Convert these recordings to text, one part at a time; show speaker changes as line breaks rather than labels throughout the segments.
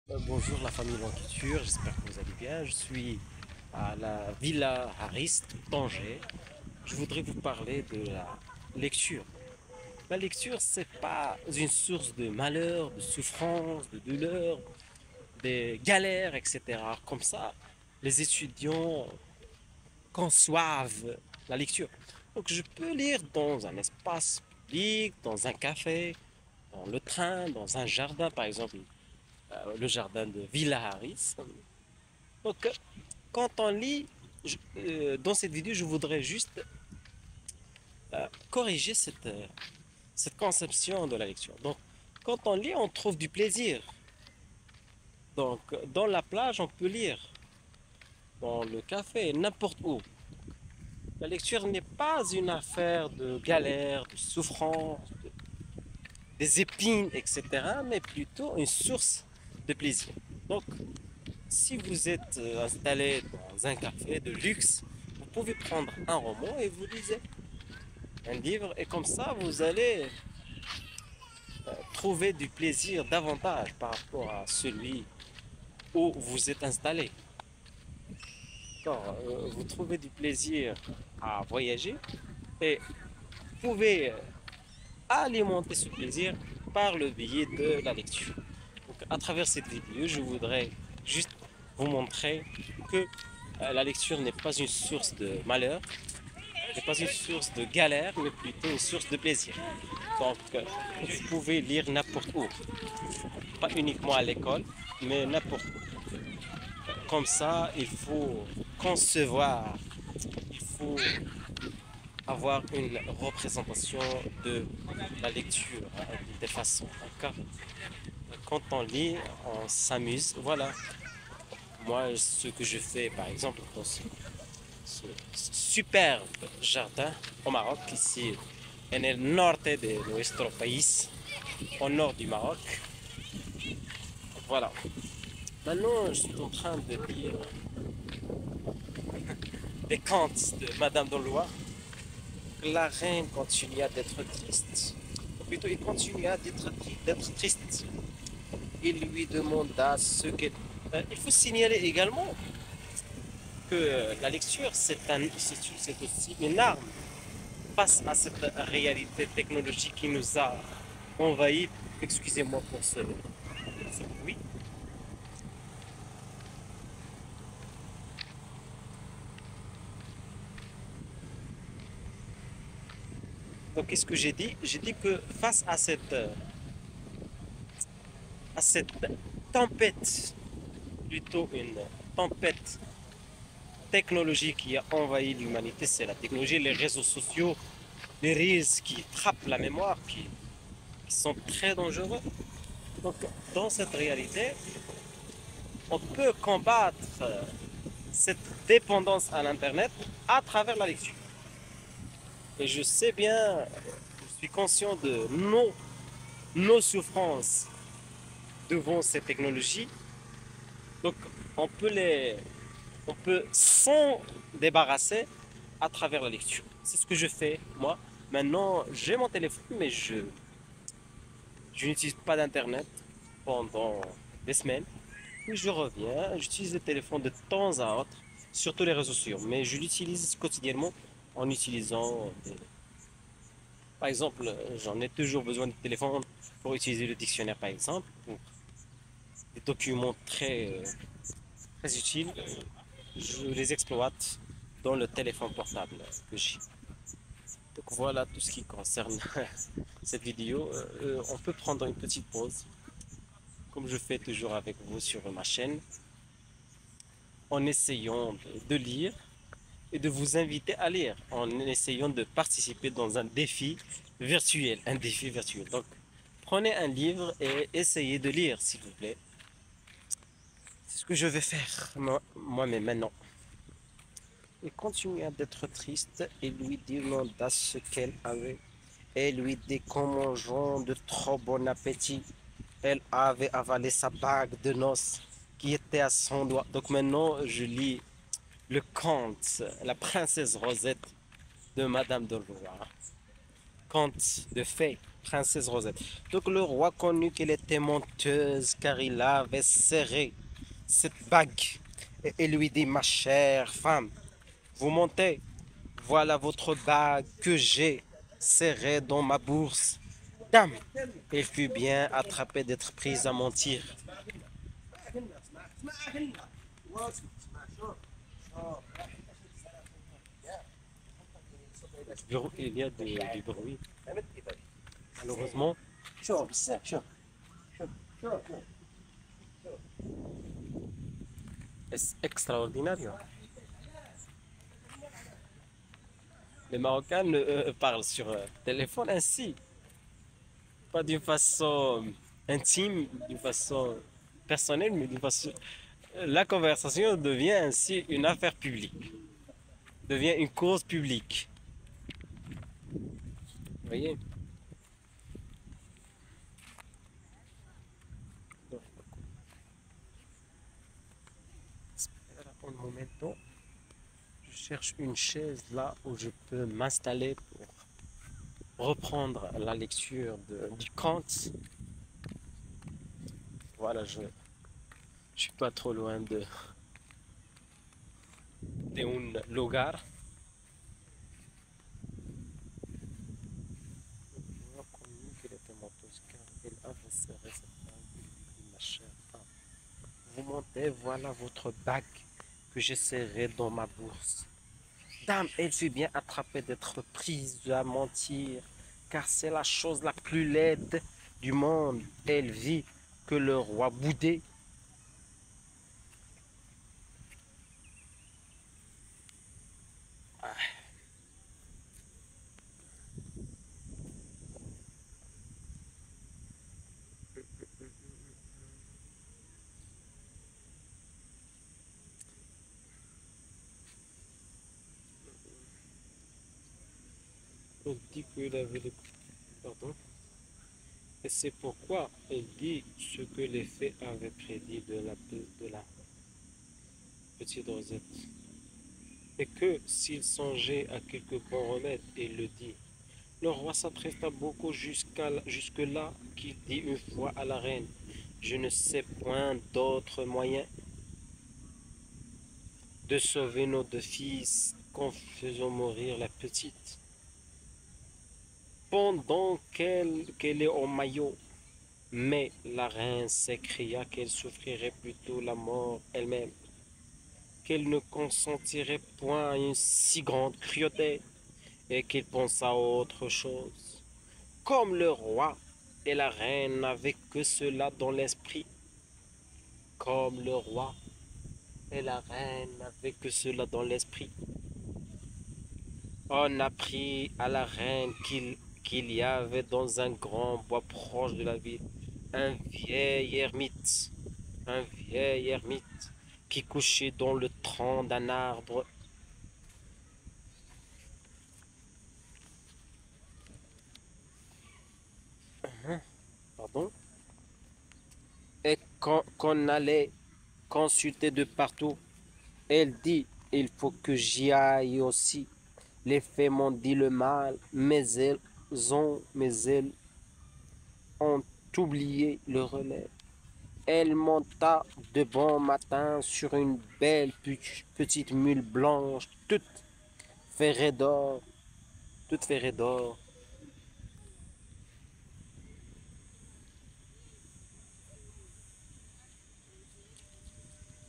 Bonjour la famille Lanquiture, j'espère que vous allez bien. Je suis à la Villa Harris, Tanger. Je voudrais vous parler de la lecture. La lecture, c'est pas une source de malheur, de souffrance, de douleur, des galères, etc. Comme ça, les étudiants conçoivent la lecture. Donc je peux lire dans un espace public, dans un café, dans le train, dans un jardin, par exemple, le jardin de Villa Harris. Donc, quand on lit, dans cette vidéo, je voudrais juste corriger cette conception de la lecture. Donc, quand on lit, on trouve du plaisir. Donc, dans la plage, on peut lire. Dans le café, n'importe où. La lecture n'est pas une affaire de galère, de souffrance, des épines, etc., mais plutôt une source de plaisir. Donc, si vous êtes installé dans un café de luxe, vous pouvez prendre un roman et vous lisez un livre et comme ça vous allez trouver du plaisir davantage par rapport à celui où vous êtes installé. Quand vous trouvez du plaisir à voyager et vous pouvez alimenter ce plaisir par le biais de la lecture. Donc, à travers cette vidéo, je voudrais juste vous montrer que la lecture n'est pas une source de malheur, n'est pas une source de galère, mais plutôt une source de plaisir. Donc, vous pouvez lire n'importe où, pas uniquement à l'école, mais n'importe où. Comme ça, il faut concevoir, il faut avoir une représentation de la lecture des façons. D'accord. Quand on lit, on s'amuse. Voilà. Moi, ce que je fais, par exemple, dans ce superbe jardin au Maroc, ici, en el norte de nuestro país, au nord du Maroc. Voilà. Maintenant, je suis en train de lire des contes de Madame Dollois. La reine continua d'être triste. Ou plutôt, il continua d'être triste. Il lui demanda ce qu'elle... il faut signaler également que la lecture, c'est aussi une arme face à cette réalité technologique qui nous a envahis. Excusez-moi pour ce bruit. Donc, qu'est-ce que j'ai dit? J'ai dit que face à cette tempête, plutôt une tempête technologique qui a envahi l'humanité, c'est la technologie, les réseaux sociaux, les reels qui frappent la mémoire, qui sont très dangereux. Donc, dans cette réalité, on peut combattre cette dépendance à l'Internet à travers la lecture. Et je sais bien, je suis conscient de nos souffrances devant ces technologies. Donc, on peut on peut s'en débarrasser à travers la lecture. C'est ce que je fais, moi. Maintenant, j'ai mon téléphone, mais je n'utilise pas d'Internet pendant des semaines. Puis je reviens, j'utilise le téléphone de temps à autre, surtout les réseaux sociaux, mais je l'utilise quotidiennement en utilisant, par exemple, j'en ai toujours besoin de téléphone pour utiliser le dictionnaire, par exemple, pour des documents très utiles. Je les exploite dans le téléphone portable que j'ai. Donc voilà tout ce qui concerne cette vidéo. On peut prendre une petite pause, comme je fais toujours avec vous sur ma chaîne, en essayant de lire et de vous inviter à lire, en essayant de participer dans un défi virtuel. Un défi virtuel. Donc, prenez un livre et essayez de lire, s'il vous plaît. C'est ce que je vais faire moi-même maintenant. Il continua d'être triste et lui demanda ce qu'elle avait. Elle lui dit qu'en mangeant de trop bon appétit, elle avait avalé sa bague de noces qui était à son doigt. Donc maintenant, je lis le conte, la princesse Rosette de Madame de Loire. Conte de fées. princesse Rosette. Donc le roi connut qu'elle était menteuse car il avait serré cette bague et lui dit, ma chère femme, vous mentez, voilà votre bague que j'ai serrée dans ma bourse. Dame, elle fut bien attrapée d'être prise à mentir. Il y a du bruit. Malheureusement, c'est extraordinaire. Les Marocains parlent sur téléphone ainsi, pas d'une façon intime, d'une façon personnelle, mais d'une façon... La conversation devient ainsi une affaire publique, devient une cause publique. Vous voyez? Espera un momento. Je cherche une chaise là où je peux m'installer pour reprendre la lecture du conte. Voilà, je suis pas trop loin de un lugar. Ma chère femme, vous montez, voilà votre bague que j'ai serrée dans ma bourse. Dame, elle fut bien attrapée d'être prise à mentir, car c'est la chose la plus laide du monde. Elle vit que le roi boudait. Elle dit qu'il avait les... Pardon. Et c'est pourquoi elle dit ce que les fées avaient prédit de la petite Rosette. Et que s'il songeait à quelque bon remède, il le dit. Le roi s'apprêta beaucoup jusque-là qu'il dit une fois à la reine, je ne sais point d'autre moyen de sauver nos deux fils qu'en faisant mourir la petite. Pendant qu'elle est au maillot, mais la reine s'écria qu'elle souffrirait plutôt la mort elle-même, qu'elle ne consentirait point à une si grande cruauté, et qu'il pensa à autre chose. Comme le roi et la reine n'avaient que cela dans l'esprit, comme le roi et la reine n'avaient que cela dans l'esprit, on apprit à la reine qu'il y avait dans un grand bois proche de la ville un un vieil ermite qui couchait dans le tronc d'un arbre. Pardon, et qu'on allait consulter de partout. Elle dit, il faut que j'y aille aussi. Les fées m'ont dit le mal, mais elles ont oublié le remède. Elle monta de bon matin sur une belle petite mule blanche, ferrée d'or, toute ferrée d'or.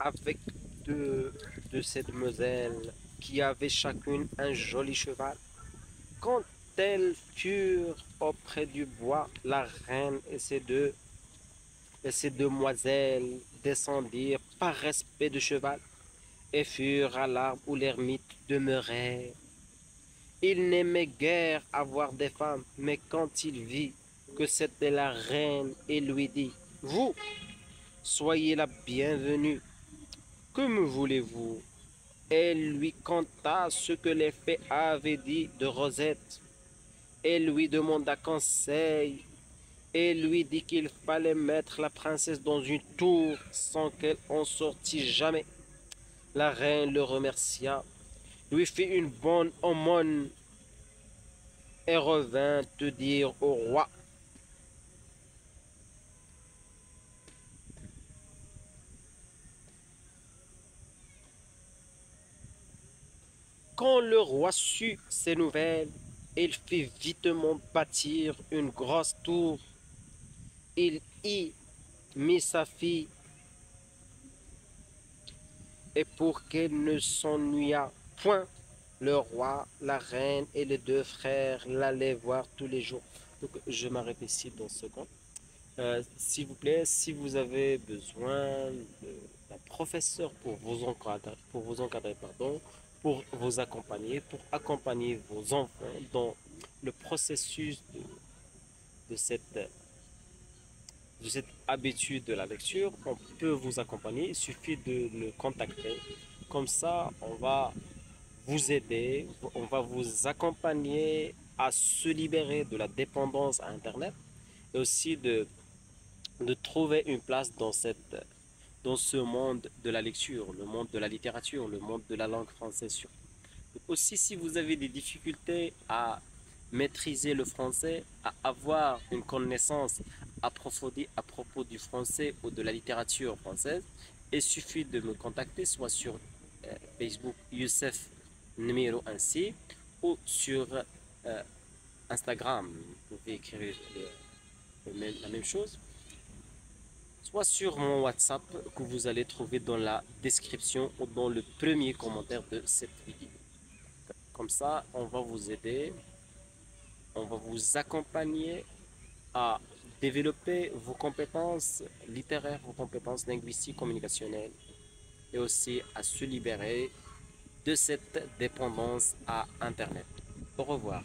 Avec de ces demoiselles qui avaient chacune un joli cheval. Quand elles furent auprès du bois, la reine et ses demoiselles descendirent par respect de cheval et furent à l'arbre où l'ermite demeurait. Il n'aimait guère avoir des femmes, mais quand il vit que c'était la reine, il lui dit, vous, soyez la bienvenue. Que me voulez-vous? Elle lui conta ce que les fées avaient dit de Rosette. Elle lui demanda conseil et lui dit qu'il fallait mettre la princesse dans une tour sans qu'elle en sortît jamais. La reine le remercia, lui fit une bonne aumône et revint te dire au roi Quand le roi sut ces nouvelles, il fit vitement bâtir une grosse tour. Il y mit sa fille, et pour qu'elle ne s'ennuyât point, le roi, la reine et les deux frères l'allaient voir tous les jours. Donc, je m'arrête ici dans ce coin. S'il vous plaît, si vous avez besoin d'un professeur pour vous accompagner, pour accompagner vos enfants dans le processus de cette habitude de la lecture, on peut vous accompagner. Il suffit de le contacter. Comme ça, on va vous aider, on va vous accompagner à se libérer de la dépendance à Internet et aussi de trouver une place dans ce monde de la lecture, le monde de la littérature, le monde de la langue française surtout. Aussi, si vous avez des difficultés à maîtriser le français, à avoir une connaissance approfondie à propos du français ou de la littérature française, il suffit de me contacter soit sur Facebook Youssef numéro 1C ou sur Instagram. Vous pouvez écrire la même chose, soit sur mon WhatsApp que vous allez trouver dans la description ou dans le premier commentaire de cette vidéo. Comme ça, on va vous aider, on va vous accompagner à développer vos compétences littéraires, vos compétences linguistiques, communicationnelles et aussi à se libérer de cette dépendance à Internet. Au revoir.